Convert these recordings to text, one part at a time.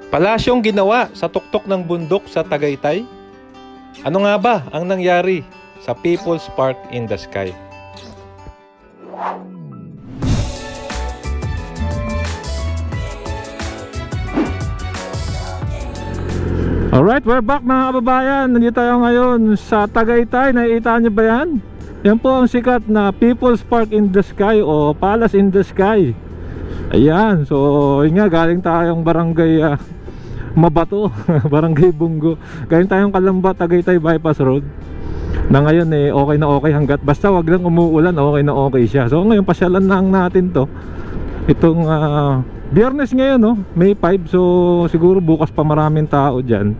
Palasyong ginawa sa tuktok ng bundok sa Tagaytay? Ano nga ba ang nangyari sa People's Park in the Sky? Alright, we're back mga kababayan. Nandito tayo ngayon sa Tagaytay. Nakikita niyo ba yan? Yan po ang sikat na People's Park in the Sky o Palace in the Sky. Ayan, so yun nga, galing tayong barangay Mabato, barangay Bungo. Galing tayong Kalamba, Tagaytay Bypass Road. Na ngayon okay na okay hanggat basta wag lang umuulan, okay na okay siya. So ngayon pasyalan lang natin to. Itong Biyernes ngayon, no? May 5, so siguro bukas pa maraming tao dyan.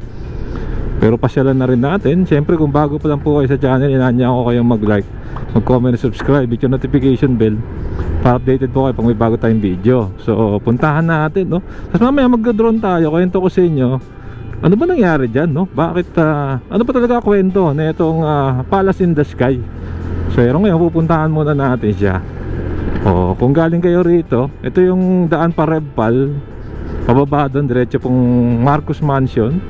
Pero pasyalan na rin natin. Siyempre kung bago pa lang po kayo sa channel, inanya ko kayong mag-like, mag-comment, subscribe, hit yung notification bell para updated po kayo pag may bago tayong video. So puntahan natin, no? Tapos mamaya mag-drone tayo, kwento ko sa inyo ano ba nangyari dyan, no? Bakit, ano pa talaga kwento na itong Palace in the Sky. So ngayon pupuntahan muna natin siya. Kung galing kayo rito, ito yung daan pa Rebpal, pababa doon, diretso pong Marcos Mansion.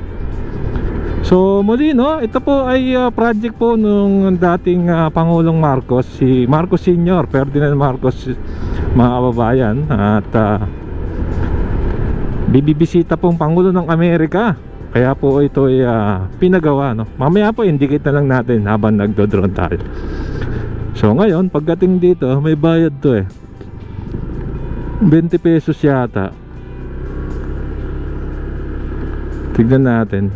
So muli, no, ito po ay project po nung dating Pangulong Marcos, si Marcos Sr., Ferdinand Marcos, mga kababayan. At bibisita pong Pangulo ng Amerika, kaya po ito ay pinagawa, no. Mamaya po indicate na lang natin habang nagdo-drone tayo. So ngayon, pagdating dito, may bayad to 20 pesos yata. Tignan natin.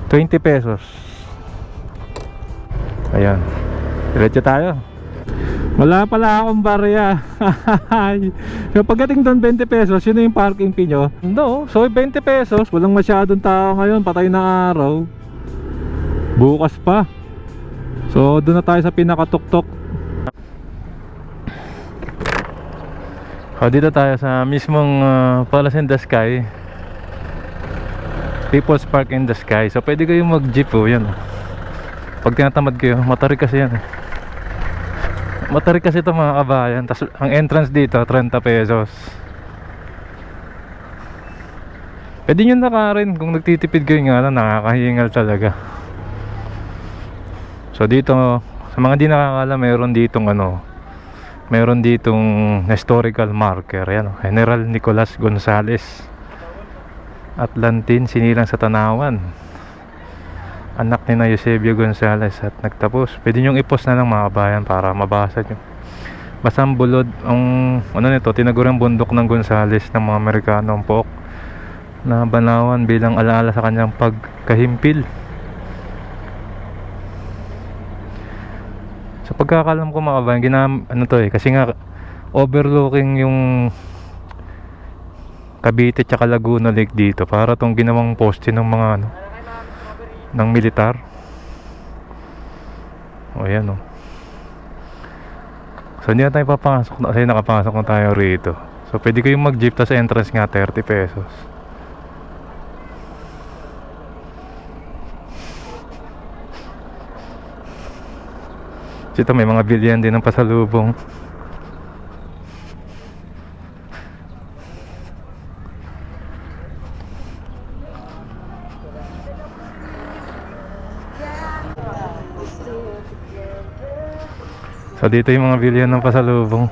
₱20. Ayan. Diretso tayo. Wala pala akong barya. So pagdating doon 20 pesos, yun na yung parking fee nyo. No, so 20 pesos, walang masyadong tao ngayon, patay na araw. Bukas pa. So doon na tayo sa pinakatuktok. Dito tayo sa mismong Palace in the Sky, People's Park in the Sky. So pwede kayong mag-jeep yan. Pag tinatamad kayo, matarik kasi yan. Matarik kasi ito mga kabayan. Tapos ang entrance dito 30 pesos. Pwede nyo nakarin kung nagtitipid kayo nga lang, nakakahingal talaga. So dito, sa mga di nakakala, meron ditong historical marker. Yan, General Nicolas Gonzales Atlantin, sinilang sa Tanawan, anak ni na Eusebio Gonzales at nagtapos. Pwede nyong i-post na lang mga kabayan para mabasa nyo. Basang bulod ang nito, tinagurang bundok ng Gonzales ng mga Amerikano ang Pook na Banawan bilang alaala sa kanyang pagkahimpil. Sa pagkakalam ko mga kabayan, kasi nga overlooking yung Cavite tsaka Laguna Lake dito, para tong ginawang poste ng mga ng militar. Ayan o. So hindi na tayo papasok kasi nakapasok na tayo rito. So pwede kayong mag-jeep, tas entrance nga 30 pesos. Dito may mga bilyan din ng pasalubong. So dito yung mga bilyan ng pasalubong.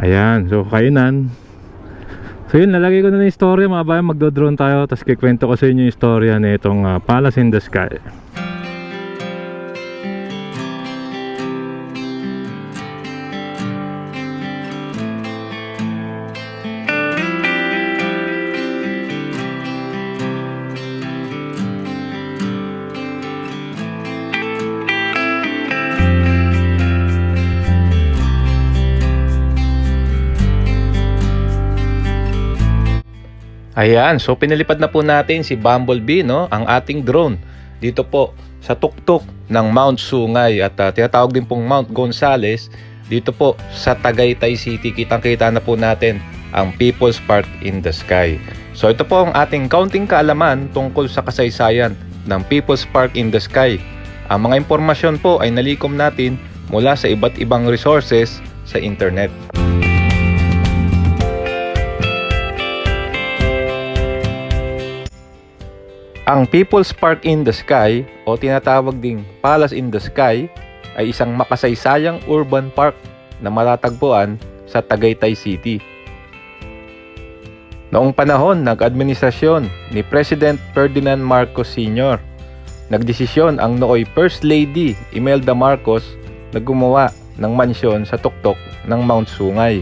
Ayan, so kainan. So yun, nalagay ko na yung istorya mga bayan. Magdo-drone tayo, tapos kikwento ko sa inyo yung istorya na itong Palace in the Sky. Ayan, so pinalipad na po natin si Bumblebee, no, ang ating drone dito po sa tuktok ng Mount Sungay at tinatawag din pong Mount Gonzales dito po sa Tagaytay City. Kitang-kita na po natin ang People's Park in the Sky. So ito po ang ating kaunting kaalaman tungkol sa kasaysayan ng People's Park in the Sky. Ang mga impormasyon po ay nalikom natin mula sa iba't ibang resources sa internet. Ang People's Park in the Sky o tinatawag ding Palace in the Sky ay isang makasaysayang urban park na matatagpuan sa Tagaytay City. Noong panahon ng administrasyon ni President Ferdinand Marcos Sr., nagdesisyon ang nooy First Lady Imelda Marcos na gumawa ng mansyon sa tuktok ng Mount Sungay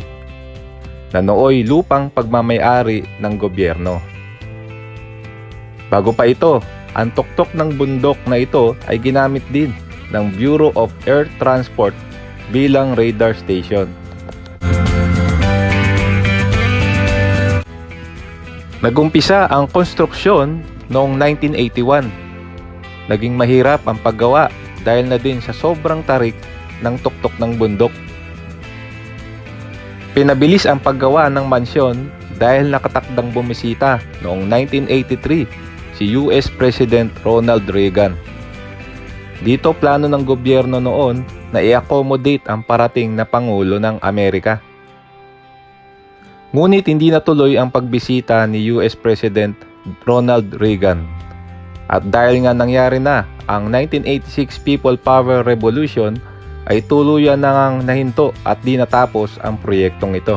na nooy lupang pagmamay-ari ng gobyerno. Bago pa ito, ang tuktok ng bundok na ito ay ginamit din ng Bureau of Air Transport bilang radar station. Nagumpisa ang konstruksyon noong 1981. Naging mahirap ang paggawa dahil na din sa sobrang tarik ng tuktok ng bundok. Pinabilis ang paggawa ng mansyon dahil nakatakdang bumisita noong 1983 si US President Ronald Reagan. Dito plano ng gobyerno noon na i-accommodate ang parating na Pangulo ng Amerika. Ngunit hindi natuloy ang pagbisita ni US President Ronald Reagan. At dahil nga nangyari na ang 1986 People Power Revolution, ay tuluyan na ngang nahinto at di natapos ang proyektong ito.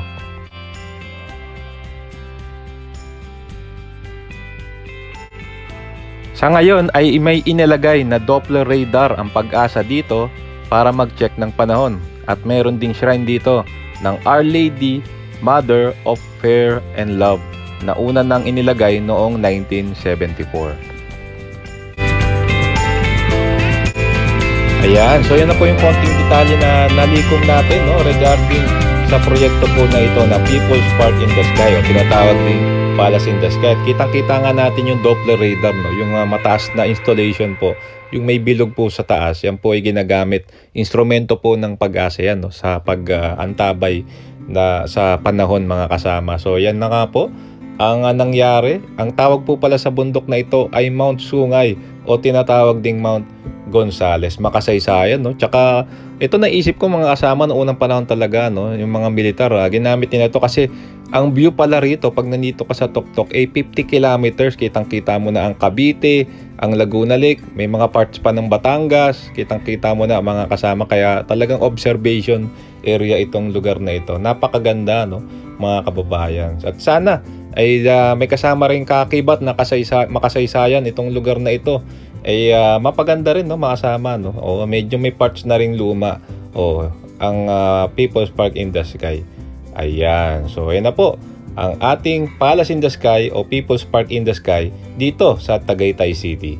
Sa ngayon ay may inilagay na Doppler radar ang Pag-asa dito para mag-check ng panahon at mayroon ding shrine dito ng Our Lady, Mother of Fair and Love na una nang inilagay noong 1974. Ayan, so yan na po yung konting detalye na nalikom natin regarding sa proyekto po na ito na People's Park in the Sky o tinatawag din Palace in the Sky. Kitang-kita nga natin yung Doppler radar, yung mataas na installation po, yung may bilog po sa taas. Yan po ay ginagamit, instrumento po ng Pag-asa yan sa pag-antabay na sa panahon mga kasama. So yan na nga po ang nangyari. Ang tawag po pala sa bundok na ito ay Mount Sungay o tinatawag ding Mount Gonzales. Makasaysayan, no? Tsaka ito naisip ko mga kasama noong unang panahon talaga, no? Yung mga militar, ginamit nila ito kasi ang view pala rito pag nandito ka sa tuktok ay 50 kilometers. Kitang-kita mo na ang Cavite, ang Laguna Lake, may mga parts pa ng Batangas. Kitang-kita mo na mga kasama, kaya talagang observation area itong lugar na ito. Napakaganda, no, mga kababayan. At sana ay may kasama rin kakibat na makasaysayan itong lugar na ito. Ay mapaganda rin, no, mga kasama, no. O medyo may parts na ring luma ang People's Park in the Sky. Ayan, so ayan na po ang ating Palace in the Sky o People's Park in the Sky dito sa Tagaytay City.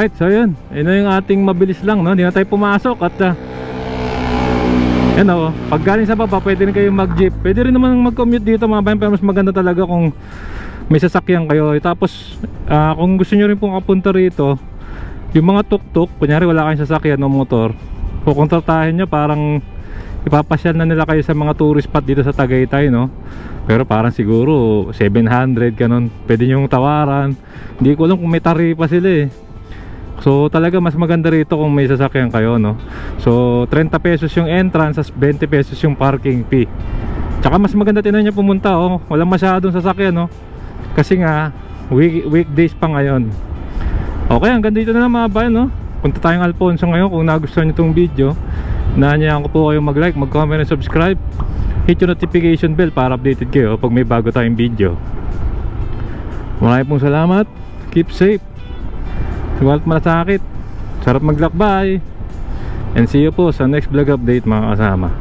Alright, so yun. Yun na yung ating mabilis lang, no? Hindi na tayo pumasok at yan o, pag galing sa baba pwede rin kayo mag-jeep. Pwede rin naman mag-commute dito mga bayan, pero mas maganda talaga kung may sasakyan kayo. Tapos kung gusto nyo rin pong kapunta rito, yung mga tuk-tuk, kunyari wala kayong sasakyan o motor, kukontratahin nyo, parang ipapasyal na nila kayo sa mga tourist spot dito sa Tagaytay, no? Pero parang siguro 700 ganun, pwede nyo tawaran. Hindi ko alam kung may taripa sila eh. So talaga mas maganda rito kung may sasakyan kayo, no? So 30 pesos yung entrance, 20 pesos yung parking fee. Tsaka mas maganda tinan nyo pumunta, oh. Walang masyadong sasakyan, no? Kasi nga weekdays pa ngayon. Okay, hanggang dito na lang mga bayan, no? Punta tayong Alfonso ngayon. Kung nagustuhan nyo itong video, naanyayan ko po kayo mag-like, mag-comment and subscribe. Hit yung notification bell para updated kayo pag may bago tayong video. Maraming pong salamat. Keep safe. Huwag malasakit. Sarap maglakbay. And see you po sa next vlog update mga kasama.